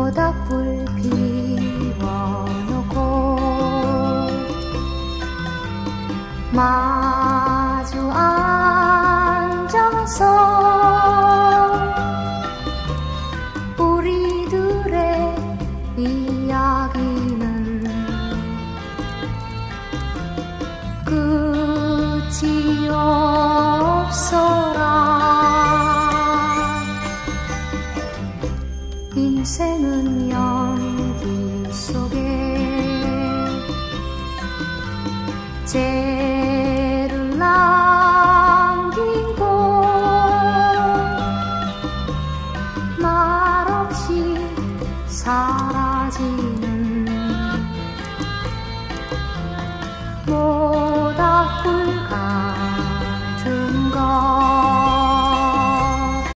모닥불 피워놓고 마주 앉아서 우리들의 이야기는 끝이 없어라. 인생은 연기 속에 죄를 남기고 말없이 사라지